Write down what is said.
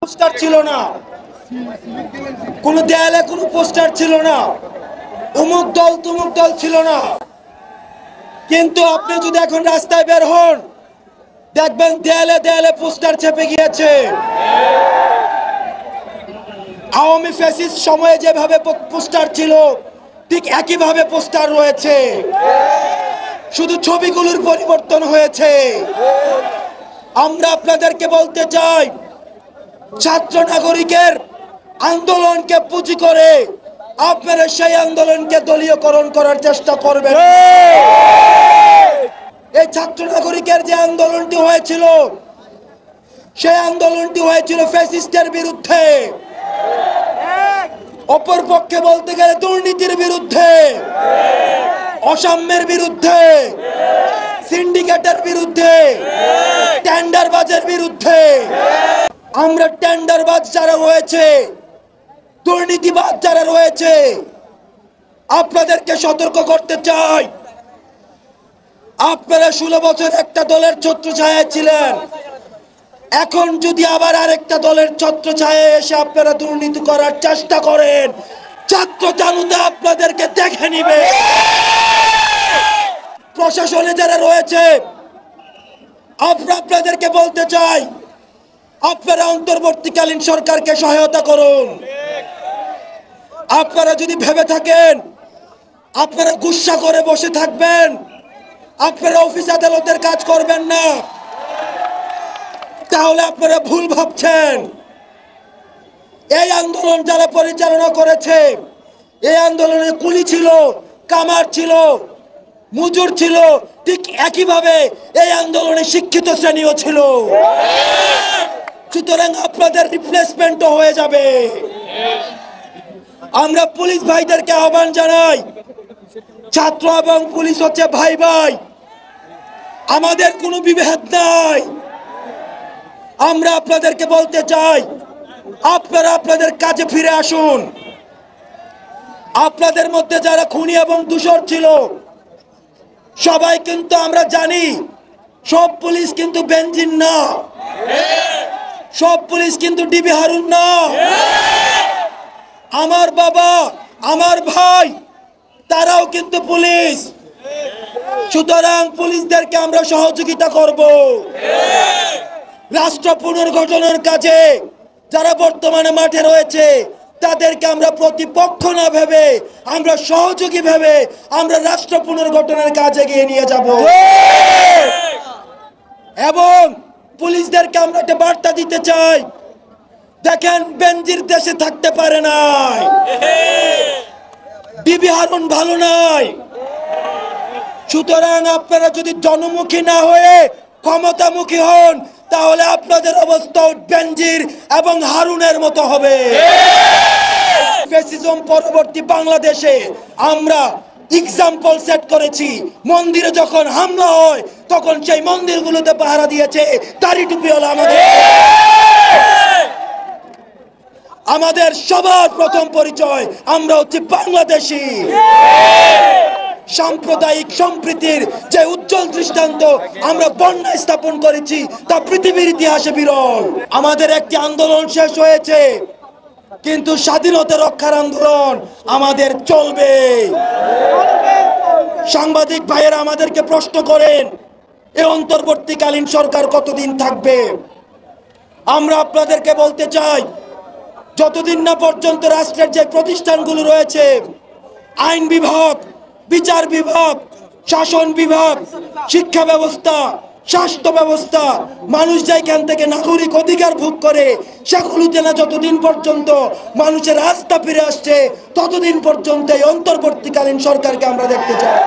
Poster ছিল না, কোনো দেয়ালে কোনো পোস্টার ছিল না, অমুক দল তমুক দল ছিল না। কিন্তু আপনি যদি এখন রাস্তায় বের হন, দেখবেন দেয়ালে দেয়ালে পোস্টার চেপে গিয়েছে। আওয়ামী ফ্যাসিস্ট সময়ে যেভাবে পোস্টার ছিল, ঠিক একইভাবে পোস্টার রয়েছে, শুধু ছবিগুলোর পরিবর্তন হয়েছে। আমরা আপনাদেরকে বলতে চাই, ছাত্র নাগরিকের আন্দোলনকে পুঁজি করে আপনারা সেই আন্দোলনকে দলীয়করণ করার চেষ্টা করবেন। এই ছাত্র নাগরিকের যে আন্দোলনটি হয়েছিল, সেই আন্দোলনটি হয়েছিল ফ্যাসিস্টের বিরুদ্ধে, অপর পক্ষে বলতে গেলে দুর্নীতির বিরুদ্ধে, অসাম্যের বিরুদ্ধে, সিন্ডিকেটের বিরুদ্ধে, টেন্ডারবাজের বিরুদ্ধে। আমরা টেন্ডারবাজ যারা রয়েছে, দুর্নীতিবাজ যারা রয়েছে, আপনাদেরকে সতর্ক করতে চাই। আপনারা 16 বছর একটা দলের ছত্রছায়ায় ছিলেন, এখন যদি আবার আরেকটা দলের ছত্রছায়ায় এসে আপনারা দুর্নীতি করার চেষ্টা করেন, ছাত্র জনতা আপনাদেরকে দেখে নিবে। প্রশাসনে যারা রয়েছে, আপনাদেরকে বলতে চাই, আপনারা অন্তর্বর্তীকালীন সরকারকে সহায়তা করুন। আপনারা যদি ভেবে থাকেন আপনারা গুসা করে বসে থাকবেন, আপনারা অফিস আদালতের কাজ করবেন না, তাহলে আপনারা ভুল ভাবছেন। এই আন্দোলন যারা পরিচালনা করেছে, এই আন্দোলনে কুলি ছিল, কামার ছিল, মজুর ছিল, ঠিক একইভাবে এই আন্দোলনে শিক্ষিত শ্রেণীও ছিল। সুতরাং আপনাদের রিপ্লেসমেন্টও হয়ে যাবে। আমরা পুলিশ ভাইদেরকে আহ্বান জানাই, ছাত্র এবং পুলিশ হচ্ছে ভাই ভাই, আমাদের কোনো বিভেদ নাই। আমরা আপনাদেরকে বলতে চাই, আপনারা আপনাদের কাজে ফিরে আসুন। আপনাদের মধ্যে যারা খুনি এবং দূষর ছিল, সবাই কিন্তু আমরা জানি, সব পুলিশ কিন্তু বেনজির না, সব পুলিশ কিন্তু ডিবি হারুন না। আমার বাবা, আমার ভাই, তারাও কিন্তু পুলিশ। সুতরাং পুলিশদেরকে আমরা সহযোগিতা করব। রাষ্ট্র পুনর্গঠনের কাজে যারা বর্তমানে মাঠে রয়েছে, তাদেরকে আমরা প্রতিপক্ষ না ভেবে, আমরা সহযোগী ভেবে আমরা রাষ্ট্র পুনর্গঠনের কাজে এগিয়ে নিয়ে যাব। এবং পুলিশদেরকে আমরা একটা বার্তা দিতে চাই, দেখেন বেনজির দেশে থাকতে পারে নাই, ডিবি হারুন ভালো নাই। সুতরাং আপনারা যদি জনমুখী না হয়ে ক্ষমতামুখী হন, তাহলে আপনাদের অবস্থা বেনজির এবং হারুনের মতো হবে। ফ্যাসিজম পরবর্তী বাংলাদেশে আমরা এক্সাম্পল সেট করেছি। মন্দিরে যখন হামলা হয়, তখন সেই মন্দিরগুলোতে পাহারা দিয়েছে দাড়ি টুপিওয়ালা। আমাদের সবার প্রথম পরিচয়, আমরা হচ্ছে বাংলাদেশী। সাম্প্রদায়িক সম্প্রীতির যে উজ্জ্বল দৃষ্টান্ত আমরা বন্যায় স্থাপন করেছি, তা পৃথিবীর ইতিহাসে বিরল। আমাদের একটি আন্দোলন শেষ হয়েছে, কিন্তু স্বাধীনতা রক্ষার আন্দোলন আমাদের চলবে। সাংবাদিক ভাইয়েরা আমাদেরকে প্রশ্ন করেন, এই অন্তর্বর্তীকালীন সরকার কতদিন থাকবে? আমরা আপনাদেরকে বলতে চাই, যতদিন না পর্যন্ত রাষ্ট্রের যে প্রতিষ্ঠানগুলো রয়েছে, আইন বিভাগ, বিচার বিভাগ, শাসন বিভাগ, শিক্ষা ব্যবস্থা, স্বাস্থ্য ব্যবস্থা, মানুষ যেখান থেকে নাগরিক অধিকার ভোগ করে, সেগুলোতে না যতদিন পর্যন্ত মানুষের আস্থা ফিরে আসছে, ততদিন পর্যন্ত এই অন্তর্বর্তীকালীন সরকারকে আমরা দেখতে চাই।